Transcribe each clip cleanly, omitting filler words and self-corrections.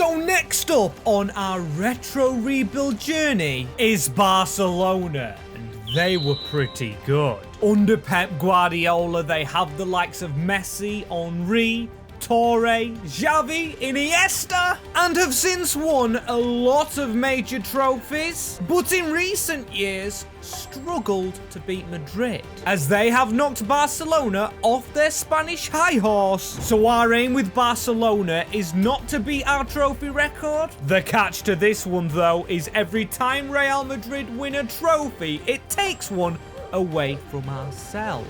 So next up on our retro rebuild journey is Barcelona, and they were pretty good. Under Pep Guardiola, they have the likes of Messi, Henry, Torre, Xavi, Iniesta, and have since won a lot of major trophies, but in recent years struggled to beat Madrid, as they have knocked Barcelona off their Spanish high horse. So our aim with Barcelona is not to beat our trophy record. The catch to this one though is every time Real Madrid win a trophy, it takes one away from ourselves.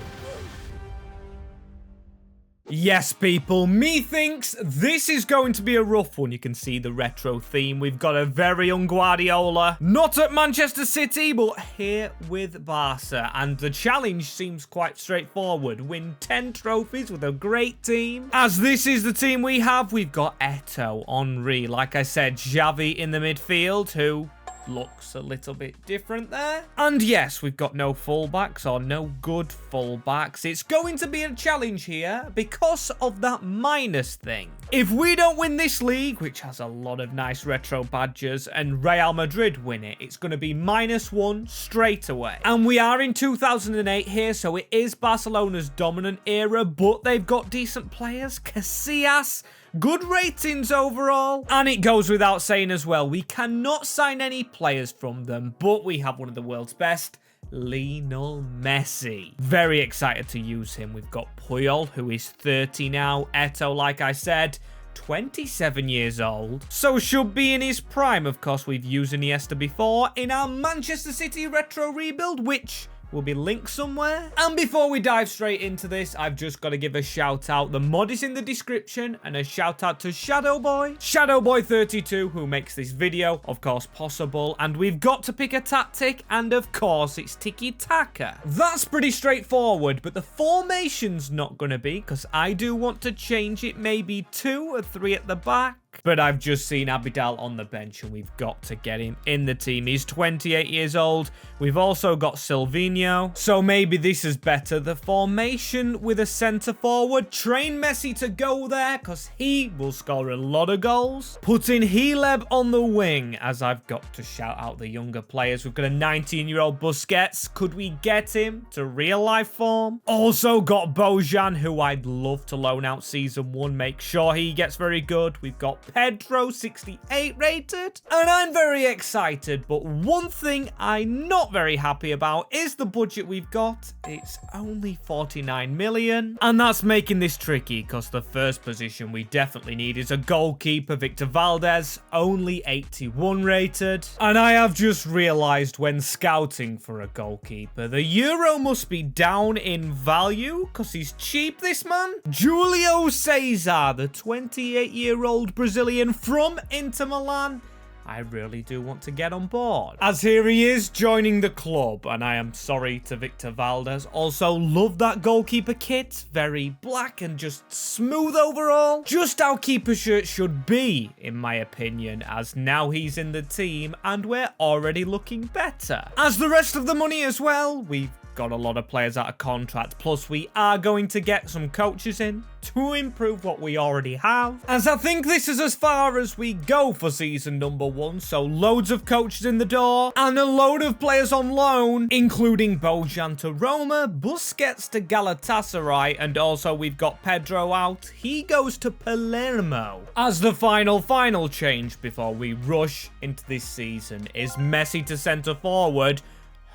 Yes, people, methinks this is going to be a rough one. You can see the retro theme. We've got a very young Guardiola, not at Manchester City, but here with Barca. And the challenge seems quite straightforward. Win 10 trophies with a great team. As this is the team we have, we've got Eto'o, Henry, like I said, Xavi in the midfield, who looks a little bit different there. And yes, we've got no fullbacks, or no good fullbacks. It's going to be a challenge here because of that minus thing. If we don't win this league, which has a lot of nice retro badges, and Real Madrid win it, it's going to be -1 straight away. And we are in 2008 here, so it is Barcelona's dominant era, but they've got decent players. Casillas, good ratings overall. And it goes without saying as well, we cannot sign any players from them, but we have one of the world's best, Lionel Messi. Very excited to use him. We've got Puyol, who is 30 now. Eto'o, like I said, 27 years old. So should be in his prime. Of course, we've used Iniesta before in our Manchester City retro rebuild, which will be linked somewhere. And before we dive straight into this, I've just got to give a shout out. The mod is in the description, and a shout out to Shadowboy32, who makes this video, of course, possible. And we've got to pick a tactic, and of course, it's tiki-taka. That's pretty straightforward, but the formation's not going to be, because I do want to change it, maybe 2 or 3 at the back. But I've just seen Abidal on the bench, and we've got to get him in the team. He's 28 years old. We've also got Silvinho, so maybe this is better. The formation with a centre forward. Train Messi to go there, because he will score a lot of goals. Putting Hileb on the wing, as I've got to shout out the younger players. We've got a 19-year-old Busquets. Could we get him to real-life form? Also got Bojan, who I'd love to loan out Season 1. Make sure he gets very good. We've got Pedro, 68 rated, and I'm very excited, but one thing I'm not very happy about is the budget we've got. It's only 49 million, and that's making this tricky, because the first position we definitely need is a goalkeeper. Victor Valdez, only 81 rated, and I have just realized when scouting for a goalkeeper, the euro must be down in value, because he's cheap, this man. Julio Cesar, the 28-year-old Brazilian from Inter Milan. I really do want to get on board, as here he is joining the club, and I am sorry to Victor Valdez. Also love that goalkeeper kit, very black and just smooth overall. Just how keeper shirt should be, in my opinion, as now he's in the team and we're already looking better. As the rest of the money as well, we've got a lot of players out of contract, plus we are going to get some coaches in to improve what we already have, as I think this is as far as we go for season number 1. So loads of coaches in the door and a load of players on loan, including Bojan to Roma, Busquets to Galatasaray, and also we've got Pedro out. He goes to Palermo. As the final change before we rush into this season is Messi to centre forward,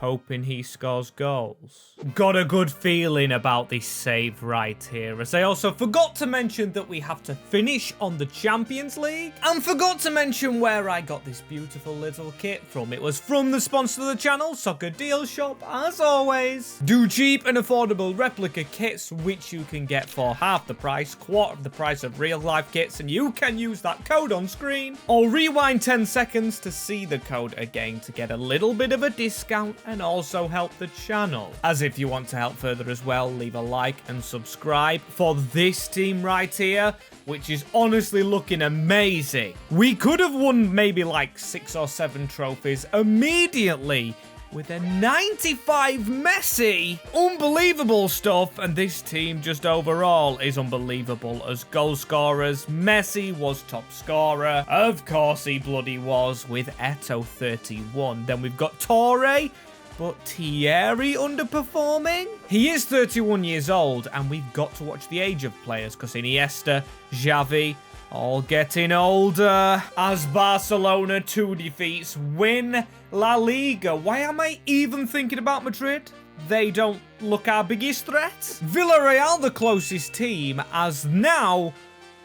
hoping he scores goals. Got a good feeling about this save right here, as I also forgot to mention that we have to finish on the Champions League, and forgot to mention where I got this beautiful little kit from. It was from the sponsor of the channel, Soccer Deal Shop, as always. Do cheap and affordable replica kits, which you can get for half the price, quarter of the price of real life kits, and you can use that code on screen, or rewind 10 seconds to see the code again to get a little bit of a discount and also help the channel. As if you want to help further as well, leave a like and subscribe for this team right here, which is honestly looking amazing. We could have won maybe like 6 or 7 trophies immediately with a 95 Messi. Unbelievable stuff, and this team just overall is unbelievable. As goal scorers, Messi was top scorer. Of course he bloody was, with Eto'o 31. Then we've got Torre, but Thierry underperforming? He is 31 years old, and we've got to watch the age of players, because Iniesta, Xavi, all getting older. As Barcelona 2 defeats win La Liga. Why am I even thinking about Madrid? They don't look our biggest threat. Villarreal the closest team, as now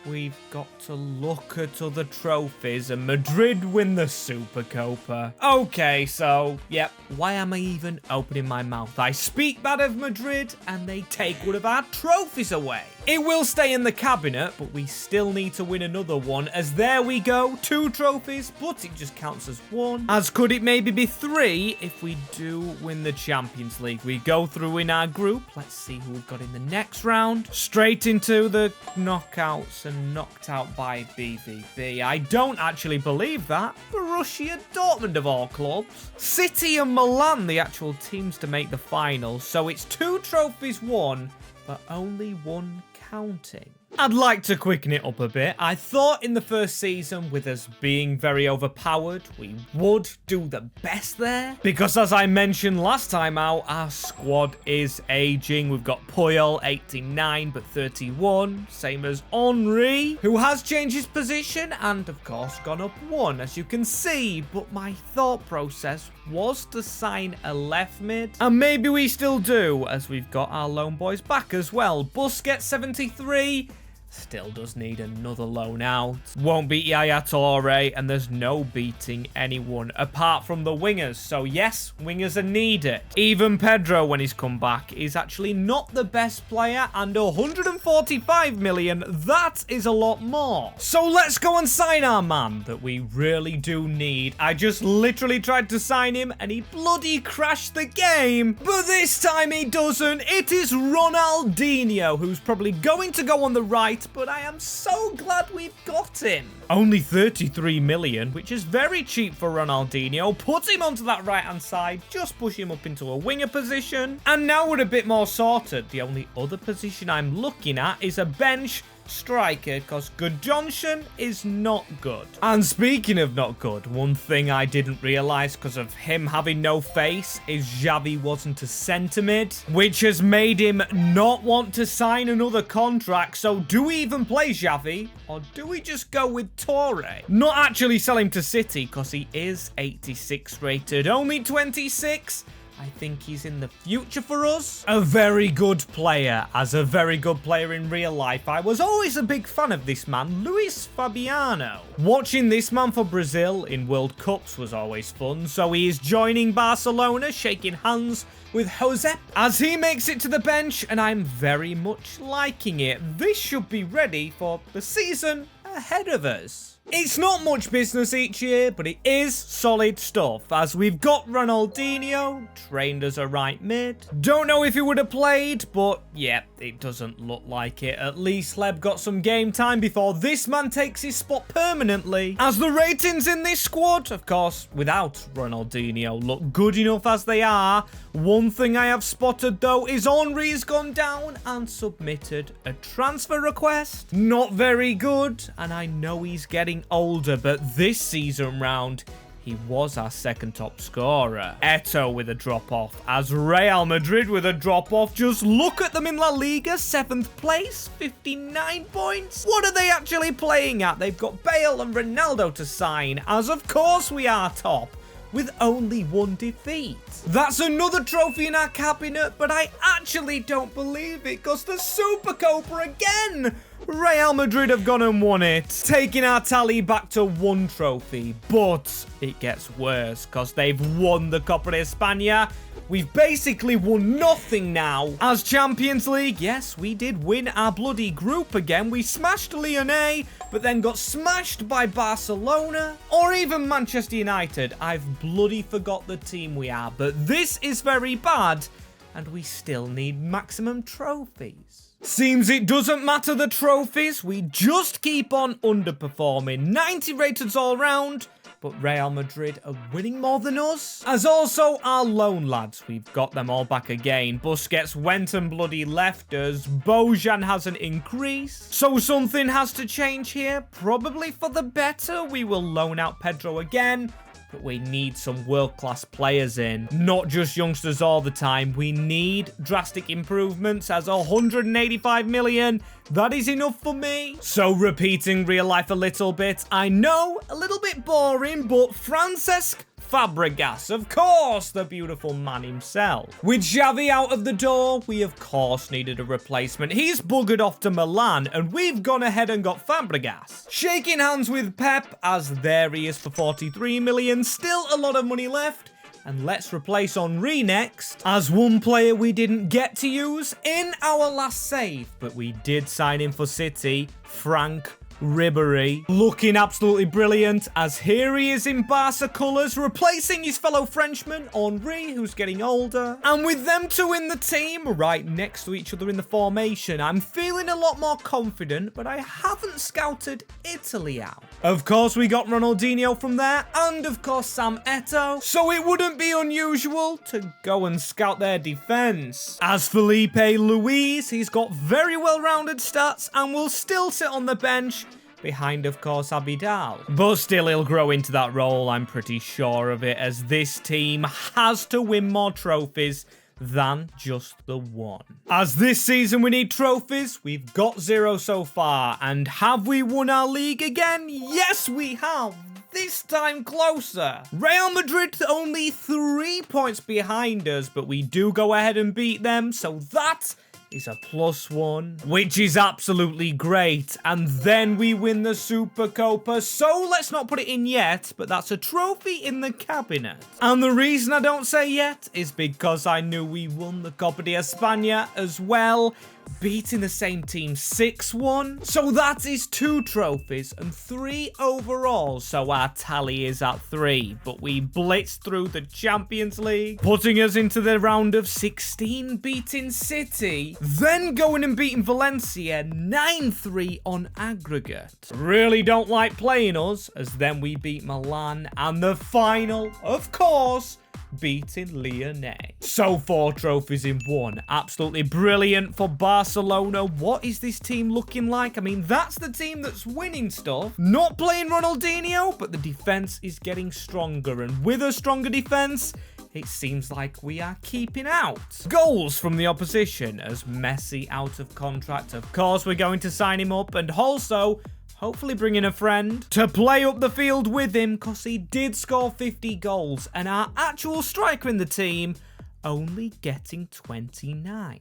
we've got to look at other trophies, and Madrid win the Supercopa. Okay, so, yep, why am I even opening my mouth? I speak bad of Madrid, and they take one of our trophies away. It will stay in the cabinet, but we still need to win another one, as there we go, 2 trophies, but it just counts as 1. As could it maybe be 3 if we do win the Champions League. We go through in our group. Let's see who we've got in the next round. Straight into the knockouts and knocked out by BVB. I don't actually believe that. Borussia Dortmund of all clubs. City and Milan, the actual teams to make the final. So it's 2 trophies won, but only 1 counting. I'd like to quicken it up a bit. I thought in the first season, with us being very overpowered, we would do the best there. Because as I mentioned last time out, our squad is aging. We've got Puyol, 89, but 31. Same as Henry, who has changed his position and, of course, gone up 1, as you can see. But my thought process was to sign a left mid. And maybe we still do, as we've got our loan boys back as well. Busquets, 73. Still does need another loan out. Won't beat Yaya Toure, and there's no beating anyone apart from the wingers. So yes, wingers are needed. Even Pedro, when he's come back, is actually not the best player, and 145 million, that is a lot more. So let's go and sign our man that we really do need. I just literally tried to sign him, and he bloody crashed the game. But this time he doesn't. It is Ronaldinho, who's probably going to go on the right, but I am so glad we've got him. Only 33 million, which is very cheap for Ronaldinho. Put him onto that right-hand side, just push him up into a winger position. And now we're a bit more sorted. The only other position I'm looking at is a bench striker, because Good Johnson is not good. And speaking of not good, one thing I didn't realise because of him having no face is Xavi wasn't a centre mid, which has made him not want to sign another contract. So do we even play Xavi, or do we just go with Torre? Not actually sell him to City, because he is 86 rated, only 26. I think he's in the future for us. A very good player. As a very good player in real life, I was always a big fan of this man, Luis Fabiano. Watching this man for Brazil in World Cups was always fun, so he is joining Barcelona, shaking hands with Jose as he makes it to the bench, and I'm very much liking it. This should be ready for the season ahead of us. It's not much business each year, but it is solid stuff, as we've got Ronaldinho, trained as a right mid. Don't know if he would have played, but yeah, it doesn't look like it. At least Leb got some game time before this man takes his spot permanently. As the ratings in this squad, of course, without Ronaldinho, look good enough as they are. One thing I have spotted, though, is Henry's gone down and submitted a transfer request. Not very good, and I know he's getting older, but this season round, he was our second top scorer. Eto'o with a drop-off, as Real Madrid with a drop-off. Just look at them in La Liga, 7th place, 59 points. What are they actually playing at? They've got Bale and Ronaldo to sign, as of course we are top, with only 1 defeat. That's another trophy in our cabinet, but I actually don't believe it, because the Supercopa again! Real Madrid have gone and won it, taking our tally back to 1 trophy. But it gets worse, because they've won the Copa de España. We've basically won nothing now. As Champions League, yes, we did win our bloody group again. We smashed Lionel, but then got smashed by Barcelona, or even Manchester United. I've bloody forgot the team we are, but this is very bad, and we still need maximum trophies. Seems it doesn't matter the trophies, we just keep on underperforming. 90 rated all round, but Real Madrid are winning more than us. As also our loan lads, we've got them all back again. Busquets went and bloody left us. Bojan hasn't increased. So something has to change here. Probably for the better. We will loan out Pedro again. But we need some world-class players in. Not just youngsters all the time. We need drastic improvements as 185 million. That is enough for me. So repeating real life a little bit. I know, a little bit boring, but Francesc Fabregas, of course, the beautiful man himself. With Xavi out of the door, we of course needed a replacement. He's buggered off to Milan, and we've gone ahead and got Fabregas. Shaking hands with Pep, as there he is for 43 million. Still a lot of money left. And let's replace Henry next, as one player we didn't get to use in our last save, but we did sign him for City, Frank Ribery, looking absolutely brilliant, as here he is in Barca colours, replacing his fellow Frenchman, Henry, who's getting older. And with them two in the team, right next to each other in the formation, I'm feeling a lot more confident, but I haven't scouted Italy out. Of course, we got Ronaldinho from there, and of course, Sam Eto'o, so it wouldn't be unusual to go and scout their defence. As Felipe Luis, he's got very well-rounded stats, and will still sit on the bench, behind, of course, Abidal. But still, he'll grow into that role, I'm pretty sure of it, as this team has to win more trophies than just the one. As this season we need trophies, we've got 0 so far. And have we won our league again? Yes, we have. This time closer. Real Madrid only 3 points behind us, but we do go ahead and beat them, so that is a +1, which is absolutely great. And then we win the Supercopa, so let's not put it in yet, but that's a trophy in the cabinet. And the reason I don't say yet is because I knew we won the Copa de España as well, beating the same team 6-1. So that is 2 trophies and 3 overall, so our tally is at 3. But we blitzed through the Champions League, putting us into the round of 16, beating City, then going and beating Valencia 9-3 on aggregate. Really don't like playing us, as then we beat Milan, and the final, of course, beating Lionel. So 4 trophies in 1. Absolutely brilliant for Barcelona. What is this team looking like? I mean, that's the team that's winning stuff. Not playing Ronaldinho, but the defense is getting stronger. And with a stronger defense, it seems like we are keeping out goals from the opposition, as Messi out of contract. Of course, we're going to sign him up, and also hopefully bring in a friend to play up the field with him, because he did score 50 goals, and our actual striker in the team only getting 29.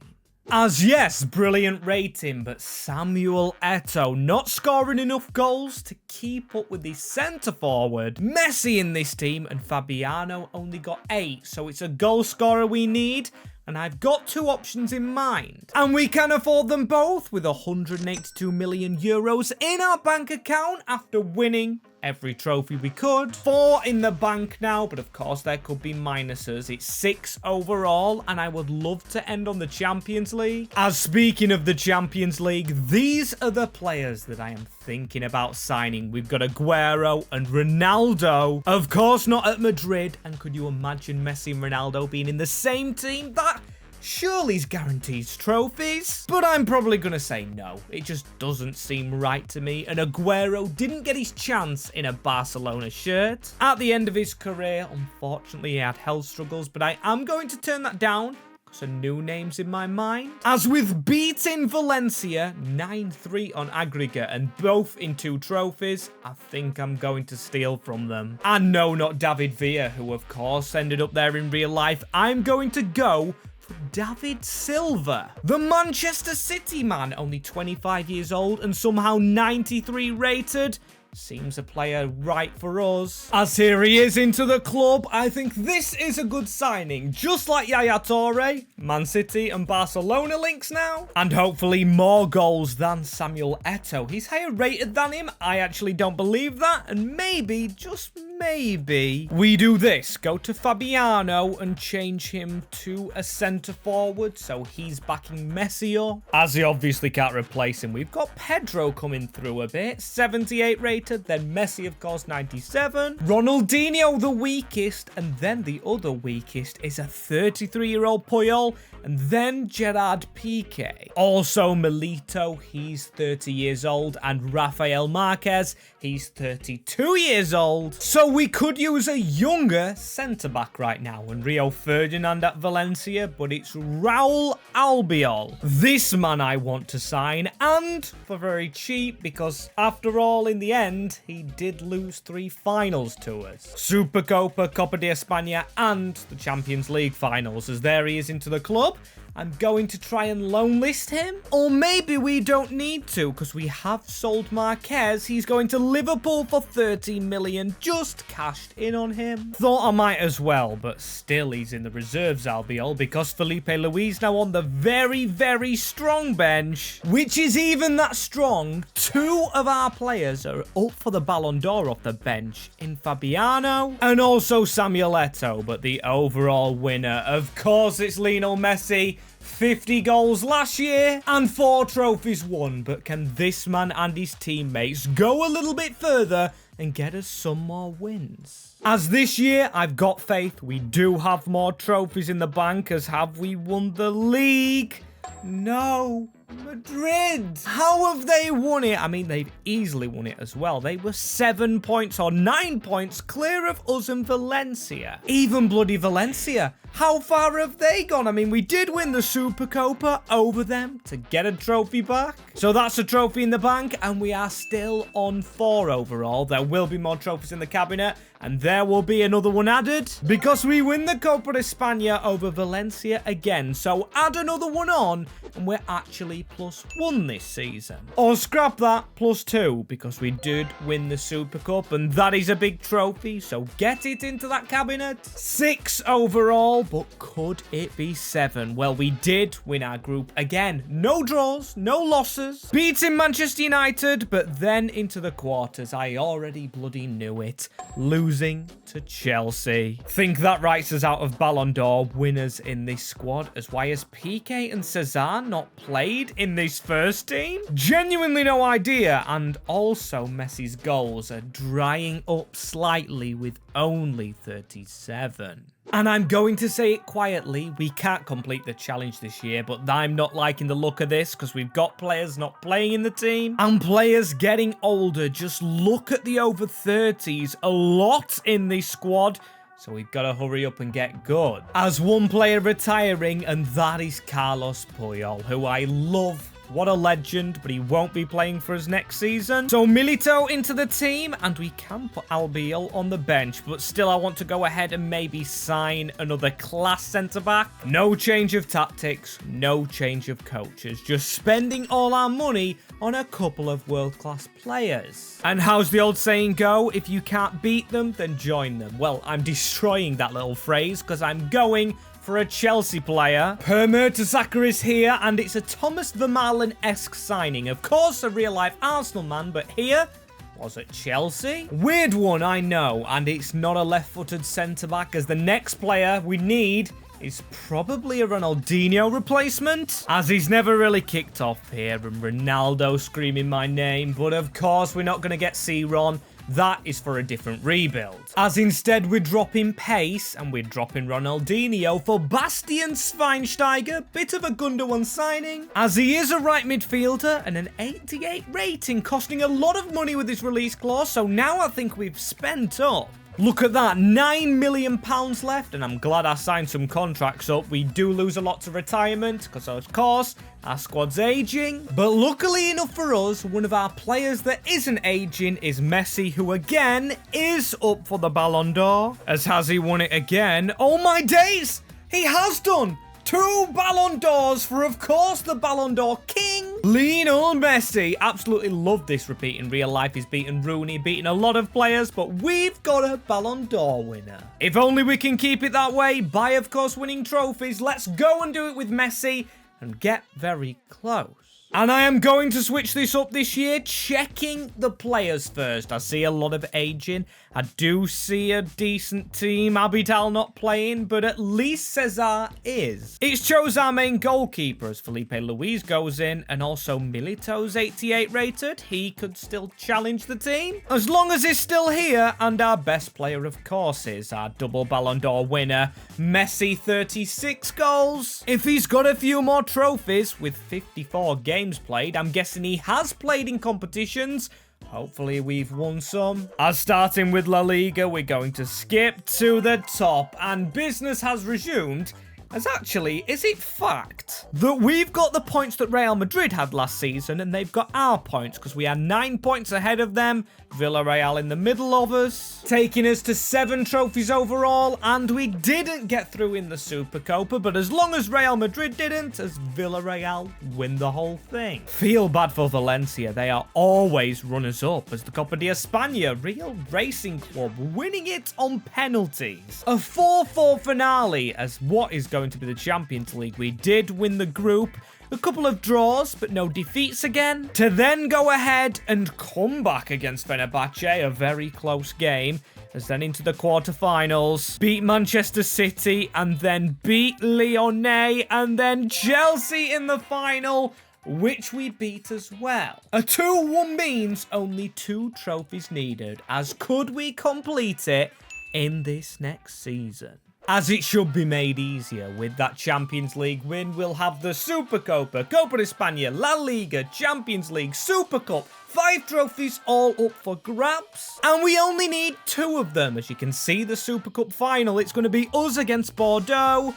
As yes, brilliant rating, but Samuel Eto'o not scoring enough goals to keep up with his centre-forward. Messi in this team, and Fabiano only got 8, so it's a goal scorer we need. And I've got 2 options in mind. And we can afford them both with 182 million euros in our bank account after winning every trophy we could. 4 in the bank now, but of course there could be minuses. It's 6 overall, and I would love to end on the Champions League. As speaking of the Champions League, these are the players that I am thinking about signing. We've got Aguero and Ronaldo. Of course not at Madrid, and could you imagine Messi and Ronaldo being in the same team? That surely guarantees trophies. But I'm probably going to say no. It just doesn't seem right to me. And Aguero didn't get his chance in a Barcelona shirt. At the end of his career, unfortunately, he had health struggles, but I am going to turn that down. Some new names in my mind. As with beating Valencia 9-3 on aggregate and both in 2 trophies, I think I'm going to steal from them. And no, not David Villa, who of course ended up there in real life. I'm going to go for David Silva, the Manchester City man, only 25 years old and somehow 93 rated. Seems a player right for us. As here he is into the club, I think this is a good signing. Just like Yaya Toure, Man City and Barcelona links now. And hopefully more goals than Samuel Eto'o. He's higher rated than him. I actually don't believe that. And maybe, just maybe we do this. Go to Fabiano and change him to a centre forward. So he's backing Messi up. As he obviously can't replace him, we've got Pedro coming through a bit. 78 rated. Then Messi, of course, 97. Ronaldinho, the weakest. And then the other weakest is a 33-year-old Puyol. And then Gerard Piqué. Also Milito, he's 30 years old. And Rafael Marquez, he's 32 years old. So we could use a younger centre-back right now. And Rio Ferdinand at Valencia. But it's Raul Albiol. This man I want to sign. And for very cheap. Because after all, in the end, he did lose 3 finals to us. Supercopa, Copa de España, and the Champions League finals. As there he is into the club. I'm going to try and loan list him. Or maybe we don't need to, because we have sold Marquez. He's going to Liverpool for 30 million. Just cashed in on him. Thought I might as well, but still he's in the reserves, Albiol, because Felipe Luis now on the very, very strong bench, which is even that strong. 2 of our players are up for the Ballon d'Or off the bench in Fabiano and also Samuel Eto'o, but the overall winner, of course, it's Lionel Messi. 50 goals last year and 4 trophies won. But can this man and his teammates go a little bit further and get us some more wins? As this year, I've got faith. We do have more trophies in the bank. As have we won the league? No. Madrid. How have they won it? I mean, they've easily won it as well. They were 7 points or 9 points clear of us and Valencia. Even bloody Valencia. How far have they gone? I mean, we did win the Supercopa over them to get a trophy back. So that's a trophy in the bank, and we are still on 4 overall. There will be more trophies in the cabinet, and there will be another one added because we win the Copa de España over Valencia again. So add another one on, and we're actually +1 this season. Or scrap that, +2, because we did win the Super Cup, and that is a big trophy, so get it into that cabinet. 6 overall, but could it be 7? Well, we did win our group again. No draws, no losses. Beating Manchester United, but then into the quarters. I already bloody knew it. Losing to Chelsea. Think that writes us out of Ballon d'Or winners in this squad, as why has Piqué and Cesar not played in this first team? Genuinely no idea. And also Messi's goals are drying up slightly with only 37. And I'm going to say it quietly, we can't complete the challenge this year, but I'm not liking the look of this because we've got players not playing in the team and players getting older. Just look at the over 30s, a lot in this squad. So we've got to hurry up and get good. As one player retiring, and that is Carlos Puyol, who I love. What a legend, but he won't be playing for us next season. So Milito into the team, and we can put Albiol on the bench, but still I want to go ahead and maybe sign another class centre-back. No change of tactics, no change of coaches, just spending all our money on a couple of world-class players. And how's the old saying go? If you can't beat them, then join them. Well, I'm destroying that little phrase because I'm going for a Chelsea player. Per Mertesacker is here, and it's a Thomas Vermaelen-esque signing. Of course, a real-life Arsenal man, but here was at Chelsea. Weird one, I know, and it's not a left-footed centre-back, as the next player we need is probably a Ronaldinho replacement, as he's never really kicked off here, and Ronaldo screaming my name, but of course we're not going to get C-Ron. That is for a different rebuild. As instead we're dropping pace and we're dropping Ronaldinho for Bastian Schweinsteiger. Bit of a Gundogan signing, as he is a right midfielder and an 88 rating, costing a lot of money with his release clause. So now I think we've spent up. Look at that, £9 million left, and I'm glad I signed some contracts up. We do lose a lot to retirement, because of course, our squad's aging. But luckily enough for us, one of our players that isn't aging is Messi, who again is up for the Ballon d'Or. As has he won it again? Oh my days! He has done! 2 Ballon d'Ors for, of course, the Ballon d'Or king, Lionel Messi. Absolutely love this repeat in real life. He's beaten Rooney, beaten a lot of players, but we've got a Ballon d'Or winner. If only we can keep it that way by, of course, winning trophies. Let's go and do it with Messi and get very close. And I am going to switch this up this year, checking the players first. I see a lot of aging. I do see a decent team. Abidal not playing, but at least Cesar is. It's chose our main goalkeeper as Felipe Luis goes in, and also Milito's 88 rated. He could still challenge the team. As long as he's still here, and our best player, of course, is our double Ballon d'Or winner, Messi, 36 goals. If he's got a few more trophies with 54 games played, I'm guessing he has played in competitions. Hopefully we've won some. As starting with La Liga, we're going to skip to the top, and business has resumed. As actually, is it fact that we've got the points that Real Madrid had last season, and they've got our points because we are 9 points ahead of them. Villarreal in the middle of us, taking us to 7 trophies overall, and we didn't get through in the Supercopa, but as long as Real Madrid didn't, as Villarreal win the whole thing. Feel bad for Valencia, they are always runners-up as the Copa de España, Real Racing Club, winning it on penalties. A 4-4 finale as what is going to be the Champions League. We did win the group. A couple of draws, but no defeats again. To then go ahead and come back against Fenerbahce, a very close game. As then into the quarterfinals, beat Manchester City, and then beat Lionel, and then Chelsea in the final, which we beat as well. A 2-1 means only 2 trophies needed, as could we complete it in this next season? As it should be made easier with that Champions League win, we'll have the Supercopa, Copa de España, La Liga, Champions League, Super Cup, 5 trophies all up for grabs. And we only need 2 of them. As you can see, the Super Cup final, it's going to be us against Bordeaux.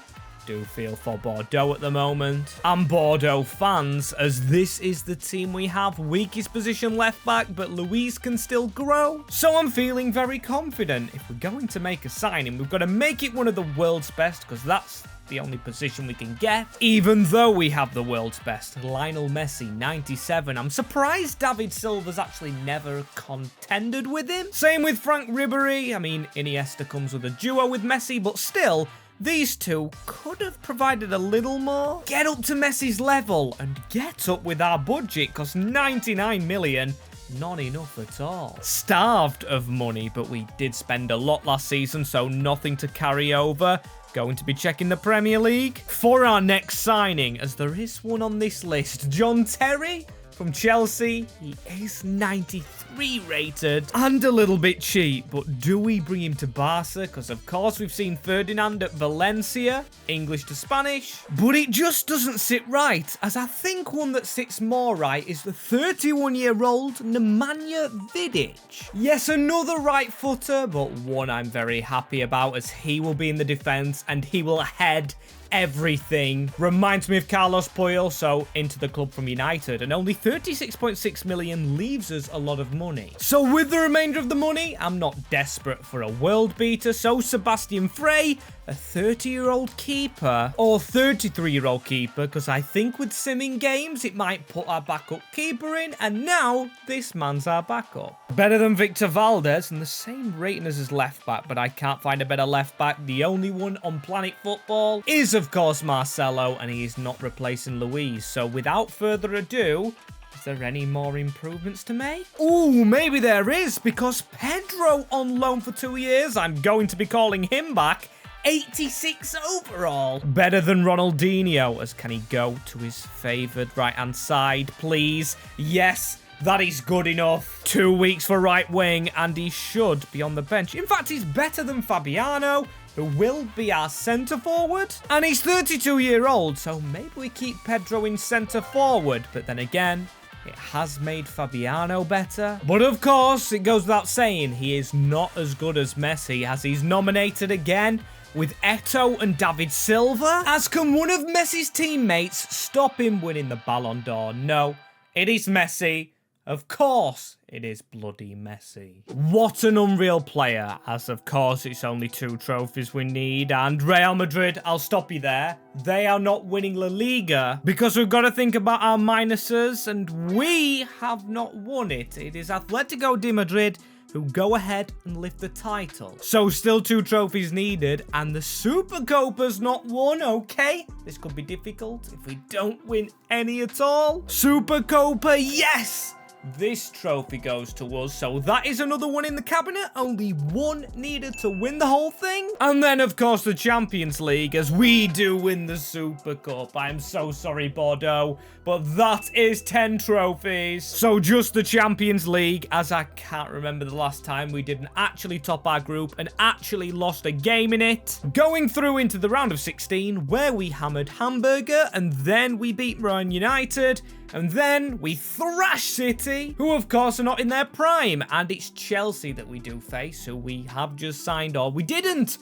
Do feel for Bordeaux at the moment. And Bordeaux fans, as this is the team we have. Weakest position left back, but Luis can still grow. So I'm feeling very confident. If we're going to make a signing, we've got to make it one of the world's best, because that's the only position we can get. Even though we have the world's best, Lionel Messi, 97. I'm surprised David Silva's actually never contended with him. Same with Frank Ribery. I mean, Iniesta comes with a duo with Messi, but still, these two could have provided a little more. Get up to Messi's level and get up with our budget, because 99 million, not enough at all. Starved of money, but we did spend a lot last season, so nothing to carry over. Going to be checking the Premier League for our next signing, as there is one on this list. John Terry from Chelsea. He is 93 rated and a little bit cheap, but do we bring him to Barca? Because of course we've seen Ferdinand at Valencia, English to Spanish, but it just doesn't sit right, as I think one that sits more right is the 31-year-old Nemanja Vidic. Yes, another right footer, but one I'm very happy about, as he will be in the defense and he will head everything. Reminds me of Carlos Puyol, so into the club from United, and only 36.6 million leaves us a lot of money. So with the remainder of the money, I'm not desperate for a world beater, so Sebastian Frey, a 30-year-old keeper, or 33-year-old keeper, because I think with simming games, it might put our backup keeper in, and now this man's our backup. Better than Victor Valdez, and the same rating as his left back, but I can't find a better left back. The only one on Planet Football is, of course, Marcelo, and he is not replacing Luis. So without further ado, is there any more improvements to make? Ooh, maybe there is, because Pedro on loan for 2 years, I'm going to be calling him back. 86 overall. Better than Ronaldinho, as can he go to his favoured right-hand side, please? Yes, that is good enough. 2 weeks for right wing, and he should be on the bench. In fact, he's better than Fabiano, who will be our centre forward. And he's 32-year-old, so maybe we keep Pedro in centre forward. But then again, it has made Fabiano better. But of course, it goes without saying, he is not as good as Messi, as he's nominated again with Eto'o and David Silva. As can one of Messi's teammates stop him winning the Ballon d'Or? No, it is Messi. Of course, it is bloody Messi. What an unreal player, as of course it's only 2 trophies we need, and Real Madrid, I'll stop you there. They are not winning La Liga, because we've got to think about our minuses, and we have not won it. It is Atletico de Madrid who go ahead and lift the title. So still 2 trophies needed, and the Super Copa's not won, okay? This could be difficult if we don't win any at all. Super Copa, yes! This trophy goes to us, so that is another one in the cabinet. Only 1 needed to win the whole thing. And then, of course, the Champions League, as we do win the Super Cup. I am so sorry, Bordeaux, but that is 10 trophies. So just the Champions League, as I can't remember the last time we didn't actually top our group and actually lost a game in it. Going through into the round of 16, where we hammered Hamburger, and then we beat Man United, and then we thrash City, who of course are not in their prime. And it's Chelsea that we do face, who we have just signed, or we didn't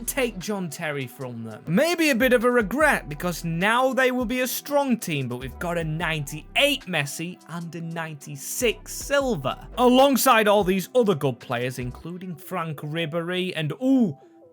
take John Terry from them. Maybe a bit of a regret, because now they will be a strong team, but we've got a 98 Messi and a 96 Silva. Alongside all these other good players, including Frank Ribery and,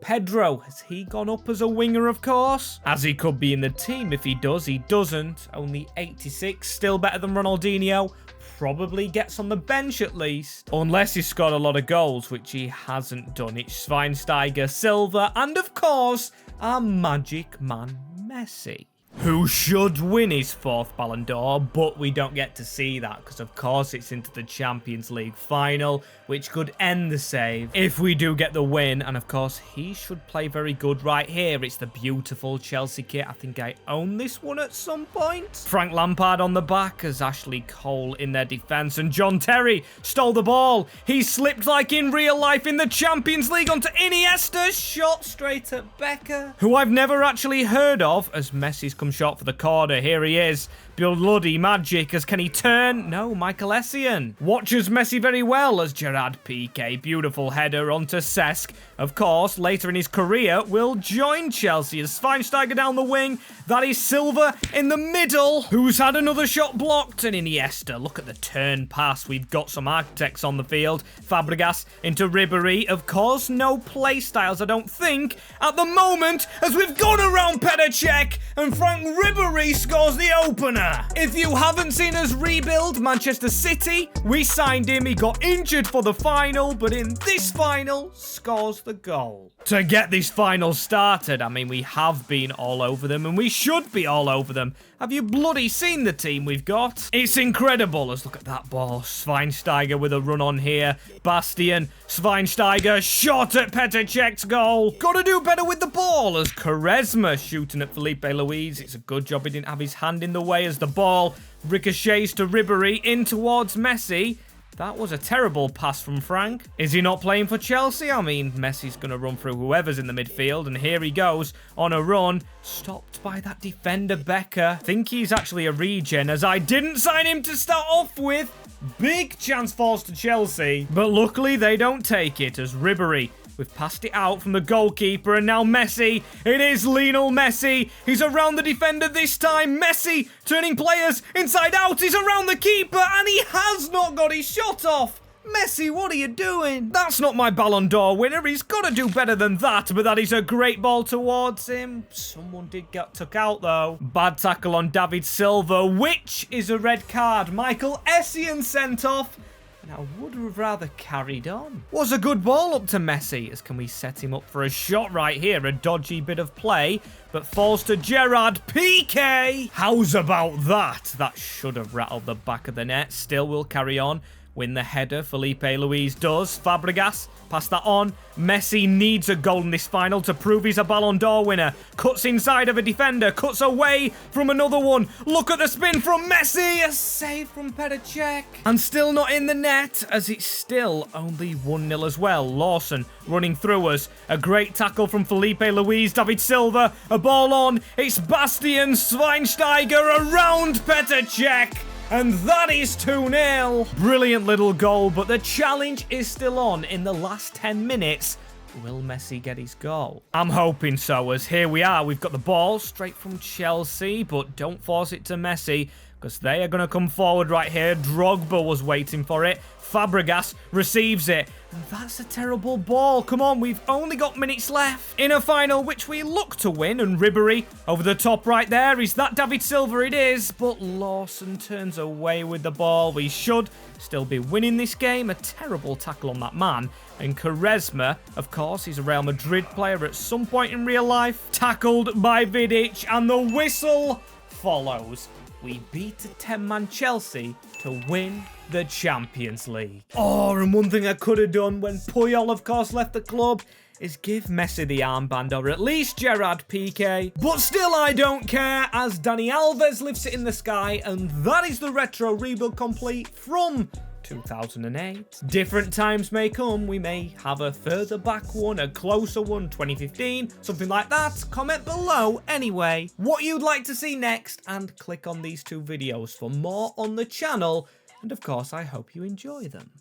Pedro, has he gone up as a winger, of course? As he could be in the team if he does. He doesn't. Only 86, still better than Ronaldinho. Probably gets on the bench at least. Unless he's scored a lot of goals, which he hasn't done. It's Schweinsteiger, Silva, and of course, our magic man, Messi, who should win his 4th Ballon d'Or, but we don't get to see that because, of course, it's into the Champions League final, which could end the save if we do get the win. And, of course, he should play very good right here. It's the beautiful Chelsea kit. I think I own this one at some point. Frank Lampard on the back as Ashley Cole in their defence, and John Terry stole the ball. He slipped like in real life in the Champions League onto Iniesta, shot straight at Becker, who I've never actually heard of, as Messi's come short for the corner. Here he is. Bloody magic, as can he turn? No, Michael Essien watches Messi very well as Gerard Piqué. Beautiful header onto Cesc. Of course, later in his career, will join Chelsea as Schweinsteiger down the wing. That is Silva in the middle, who's had another shot blocked. And Iniesta, look at the turn pass. We've got some architects on the field. Fabregas into Ribery. Of course, no play styles, I don't think, at the moment, as we've gone around Petr Cech, and Frank Ribery scores the opener. If you haven't seen us rebuild Manchester City, we signed him. He got injured for the final, but in this final, scores the goal to get this final started. I mean, we have been all over them, and we should be all over them. Have you bloody seen the team we've got? It's incredible. Let's look at that ball. Schweinsteiger with a run on here. Bastian, Schweinsteiger, shot at Petr Cech's goal. Got to do better with the ball as Quaresma shooting at Felipe Luis. It's a good job he didn't have his hand in the way as the ball ricochets to Ribery in towards Messi. That was a terrible pass from Frank. Is he not playing for Chelsea? I mean, Messi's going to run through whoever's in the midfield, and here he goes on a run. Stopped by that defender, Becker. Think he's actually a regen, as I didn't sign him to start off with. Big chance falls to Chelsea, but luckily they don't take it as Ribery. We've passed it out from the goalkeeper, and now Messi. It is Lionel Messi. He's around the defender this time. Messi turning players inside out. He's around the keeper, and he has not got his shot off. Messi, what are you doing? That's not my Ballon d'Or winner. He's got to do better than that, but that is a great ball towards him. Someone did get took out, though. Bad tackle on David Silva, which is a red card. Michael Essien sent off. And I would have rather carried on. Was a good ball up to Messi, as can we set him up for a shot right here? A dodgy bit of play, but falls to Gerard Piqué. How's about that? That should have rattled the back of the net. Still will carry on. Win the header, Felipe Luis does. Fabregas, pass that on. Messi needs a goal in this final to prove he's a Ballon d'Or winner. Cuts inside of a defender, cuts away from another one. Look at the spin from Messi. A save from Petr Cech. And still not in the net, as it's still only 1-0 as well. Lawson running through us. A great tackle from Felipe Luis. David Silva, a ball on. It's Bastian Schweinsteiger around Petr Cech. And that is 2-0. Brilliant little goal, but the challenge is still on in the last 10 minutes. Will Messi get his goal? I'm hoping so, as here we are. We've got the ball straight from Chelsea, but don't force it to Messi. because they are going to come forward right here. Drogba was waiting for it. Fabregas receives it. And that's a terrible ball. Come on, we've only got minutes left. In a final which we look to win, and Ribery over the top right there. Is that David Silva? It is, but Lawson turns away with the ball. We should still be winning this game. A terrible tackle on that man. And Quaresma, of course, he's a Real Madrid player at some point in real life. Tackled by Vidic, and the whistle follows. We beat a 10-man Chelsea to win the Champions League. Oh, and one thing I could have done when Puyol, of course, left the club is give Messi the armband, or at least Gerard Piqué. But still, I don't care, as Dani Alves lifts it in the sky, and that is the retro rebuild complete from 2008. Different times may come. We may have a further back one, a closer one, 2015, something like that. Comment below anyway what you'd like to see next, and click on these two videos for more on the channel. And of course, I hope you enjoy them.